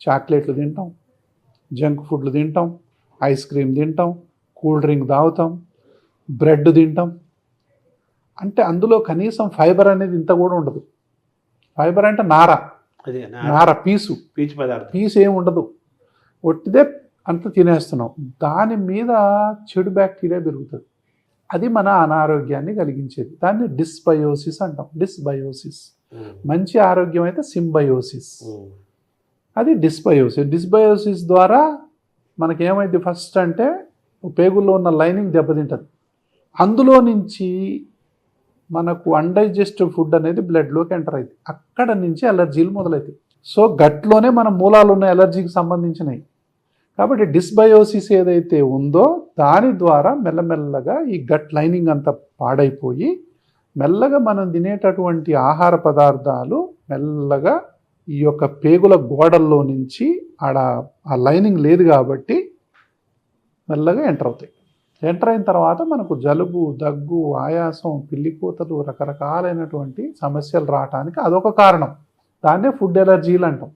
చాక్లెట్లు తింటాం, జంక్ ఫుడ్లు తింటాం, ఐస్ క్రీమ్ తింటాం, కూల్ డ్రింక్ తాగుతాం, బ్రెడ్ తింటాం. అంటే అందులో కనీసం ఫైబర్ అనేది ఇంత కూడా ఉండదు. ఫైబర్ అంటే నార పీసు ఏమి ఉండదు, ఒట్టిదే అంత తినేస్తున్నాం. దాని మీద చెడు బ్యాక్టీరియా పెరుగుతుంది, అది మన అనారోగ్యాన్ని కలిగించేది. దాన్ని డిస్బయోసిస్ అంటాం. డిస్బయోసిస్. మంచి ఆరోగ్యం అయితే సింబయోసిస్, అది డిస్బయోసిస్ ద్వారా మనకేమైంది ఫస్ట్ అంటే పేగుల్లో ఉన్న లైనింగ్ దెబ్బతింటుంది. అందులో నుంచి మనకు అన్డైజెస్టివ్ ఫుడ్ అనేది బ్లడ్లోకి ఎంటర్ అవుతుంది. అక్కడ నుంచి అలర్జీలు మొదలవుతాయి. సో గట్లోనే మన మూలాలు ఉన్న ఎలర్జీకి సంబంధించినవి. కాబట్టి డిస్బయోసిస్ ఏదైతే ఉందో దాని ద్వారా మెల్లమెల్లగా ఈ గట్ లైనింగ్ అంతా పాడైపోయి మెల్లగా మనం తినేటటువంటి ఆహార పదార్థాలు మెల్లగా ఈ యొక్క పేగుల గోడల్లో నుంచి ఆ లైనింగ్ లేదు కాబట్టి మెల్లగా ఎంటర్ అవుతాయి. ఎంటర్ అయిన తర్వాత మనకు జలుబు, దగ్గు, ఆయాసం, పిల్లికూతలు, రకరకాలైనటువంటి సమస్యలు రావడానికి అదొక కారణం. దాన్నే ఫుడ్ ఎలర్జీలు అంటాం.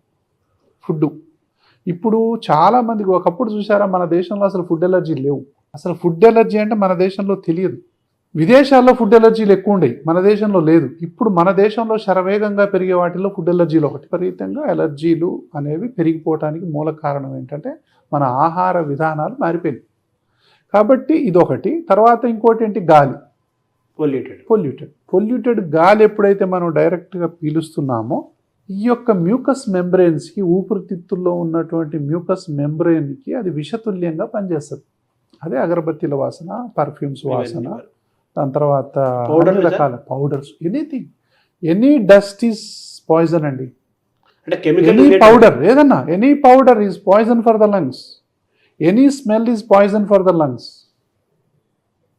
ఇప్పుడు చాలామందికి ఒకప్పుడు చూసారా, మన దేశంలో అసలు ఫుడ్ ఎలర్జీ లేవు. అసలు ఫుడ్ ఎలర్జీ అంటే మన దేశంలో తెలియదు. విదేశాల్లో ఫుడ్ ఎలర్జీలు ఎక్కువ ఉండేవి, మన దేశంలో లేదు. ఇప్పుడు మన దేశంలో శరవేగంగా పెరిగే వాటిల్లో ఫుడ్ ఎలర్జీలు ఒకటి. విపరీతంగా ఎలర్జీలు అనేవి పెరిగిపోవటానికి మూల కారణం ఏంటంటే మన ఆహార విధానాలు మారిపోయింది. కాబట్టి ఇదొకటి. తర్వాత ఇంకోటి ఏంటి, గాలి. పొల్యూటెడ్ గాలి ఎప్పుడైతే మనం డైరెక్ట్గా పీలుస్తున్నామో ఈ యొక్క మ్యూకస్ మెంబ్రెయిన్స్కి, ఊపిరితిత్తుల్లో ఉన్నటువంటి మ్యూకస్ మెంబ్రెయిన్కి అది విషతుల్యంగా పనిచేస్తుంది. అదే అగరబత్తీల వాసన, పర్ఫ్యూమ్స్ వాసన, దాని తర్వాత అన్ని రకాల powders, anything, any dust is poison అండి. ఎనీ పౌడర్, ఏదన్నా any powder is poison for the lungs. Any smell is poison for the lungs.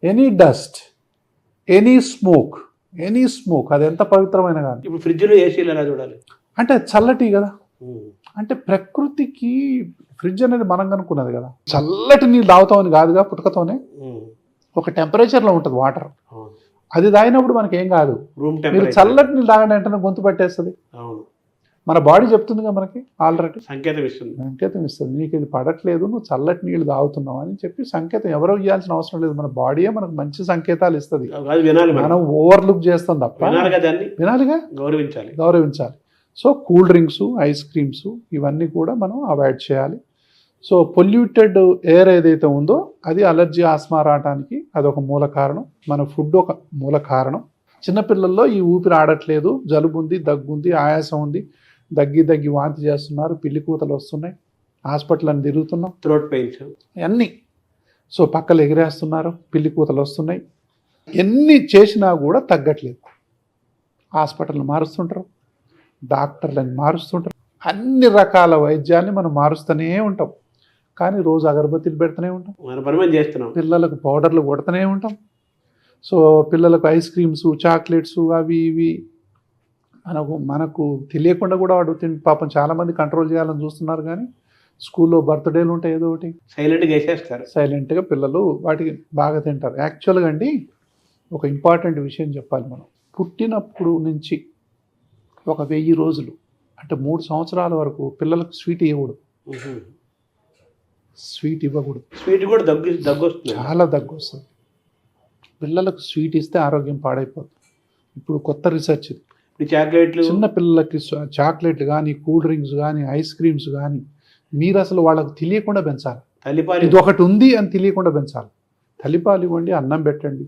Any dust, any smoke, అది ఎంత పవిత్రమైన కానీ. ఇప్పుడు ఫ్రిడ్జ్లో ఏసీలు ఎలా చూడాలి అంటే చల్లటి కదా. అంటే ప్రకృతికి ఫ్రిడ్జ్ అనేది మనం కనుక్కున్నది కదా. చల్లటి నీళ్ళు తాగుతామని కాదుగా, పుట్టుకతోనే ఒక టెంపరేచర్లో ఉంటుంది వాటర్. అది తాగినప్పుడు మనకి ఏం కాదు. మీరు చల్లటి నీళ్ళు తాగండి వెంటనే గొంతు పట్టేస్తుంది. మన బాడీ చెప్తుందిగా మనకి ఆల్రెడీ సంకేతం ఇస్తుంది, నీకు ఇది పడట్లేదు, నువ్వు చల్లటి నీళ్ళు తాగుతున్నావు అని చెప్పి సంకేతం. ఎవరో ఇవ్వాల్సిన అవసరం లేదు, మన బాడీయే మనకు మంచి సంకేతాలు ఇస్తుంది. మనం ఓవర్లుక్ చేస్తాం తప్ప వినాలిగా, గౌరవించాలి. So cool drinks, ice creams ఇవన్నీ కూడా మనం అవాయిడ్ చేయాలి. సో పొల్యూటెడ్ ఎయిర్ ఏదైతే ఉందో అది అలర్జీ, ఆస్మా రావడానికి అదొక మూల కారణం. మన ఫుడ్ ఒక మూల కారణం. చిన్నపిల్లల్లో ఈ ఊపిరి ఆడట్లేదు, జలుబు ఉంది, దగ్గు ఉంది, ఆయాసం ఉంది, దగ్గి వాంతి చేస్తున్నారు, పిల్లి కూతలు వస్తున్నాయి, హాస్పిటల్ అని తిరుగుతున్నాం, థ్రోట్ పెయిన్స్ అన్నీ. సో పక్కలు ఎగిరేస్తున్నారు, పిల్లి కూతలు వస్తున్నాయి. ఎన్ని చేసినా కూడా తగ్గట్లేదు. హాస్పిటల్ని మారుస్తుంటారు, డాక్టర్లను మారుస్తుంటారు, అన్ని రకాల వైద్యాన్ని మనం మారుస్తూనే ఉంటాం. కానీ రోజు అగరబత్తీలు పెడుతూనే ఉంటాం, పిల్లలకు పౌడర్లు కొడుతూనే ఉంటాం. సో పిల్లలకు ఐస్ క్రీమ్స్, చాక్లెట్స్, అవి ఇవి మనకు తెలియకుండా కూడా వాడు పాపం చాలామంది కంట్రోల్ చేయాలని చూస్తున్నారు. కానీ స్కూల్లో బర్త్డేలు ఉంటాయి, ఏదో ఒకటి సైలెంట్గా పిల్లలు వాటికి బాగా తింటారు. యాక్చువల్గా అండి ఒక ఇంపార్టెంట్ విషయం చెప్పాలి. మనం పుట్టినప్పుడు నుంచి ఒక 1000 రోజులు అంటే 3 సంవత్సరాల వరకు పిల్లలకు స్వీట్ ఇవ్వకూడదు. స్వీట్ కూడా దగ్గు వస్తుంది, చాలా దగ్గు వస్తుంది. పిల్లలకు స్వీట్ ఇస్తే ఆరోగ్యం పాడైపోతుంది. ఇప్పుడు కొత్త రీసెర్చ్ ఇది. చిన్న పిల్లలకి చాక్లెట్లు కానీ, కూల్ డ్రింక్స్ కానీ, ఐస్ క్రీమ్స్ కానీ మీరు అసలు వాళ్ళకు తెలియకుండా పెంచాలి. ఇది ఒకటి ఉంది అని తెలియకుండా పెంచాలి. తల్లిపాలు ఇవ్వండి, అన్నం పెట్టండి,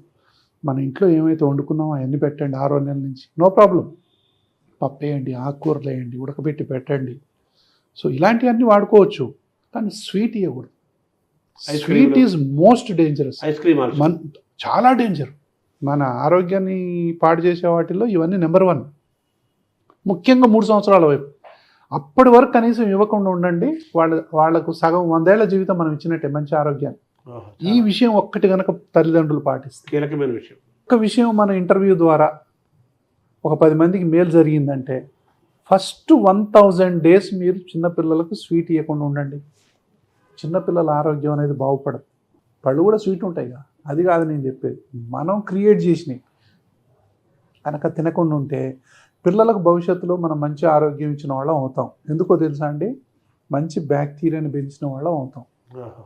మన ఇంట్లో ఏమైతే వండుకున్నామో అవన్నీ పెట్టండి 6వ నెల నుంచి, నో ప్రాబ్లం. పప్పు వేయండి, ఆకుకూరలు వేయండి, ఉడకబెట్టి పెట్టండి. సో ఇలాంటివన్నీ వాడుకోవచ్చు. కానీ స్వీట్ ఇవ్వకూడదు. Sweet is most dangerous. చాలా డేంజర్. మన ఆరోగ్యాన్ని పాడు చేసే వాటిల్లో ఇవన్నీ నెంబర్ 1. ముఖ్యంగా 3 సంవత్సరాల వైపు. అప్పటి వరకు కనీసం ఇవ్వకుండా ఉండండి. వాళ్లకు సగం 100 ఏళ్ల జీవితం మనం ఇచ్చినట్టే, మంచి ఆరోగ్యాన్ని. ఈ విషయం ఒక్కటి కనుక తల్లిదండ్రులు పాటిస్తే, కీలకమైన విషయం. ఒక విషయం మన ఇంటర్వ్యూ ద్వారా ఒక 10 మందికి మేలు జరిగిందంటే, ఫస్ట్ 1000 days మీరు చిన్నపిల్లలకు స్వీట్ ఇవ్వకుండా ఉండండి. చిన్నపిల్లల ఆరోగ్యం అనేది బాగుపడదు. పళ్ళు కూడా స్వీట్ ఉంటాయి, అది కాదు నేను చెప్పేది. మనం క్రియేట్ చేసినవి కనుక తినకుండా ఉంటే పిల్లలకు భవిష్యత్తులో మనం మంచి ఆరోగ్యం ఇచ్చిన వాళ్ళం అవుతాం. ఎందుకో తెలుసా అండి, మంచి బ్యాక్టీరియాని పెంచిన వాళ్ళం అవుతాం. ఆహా.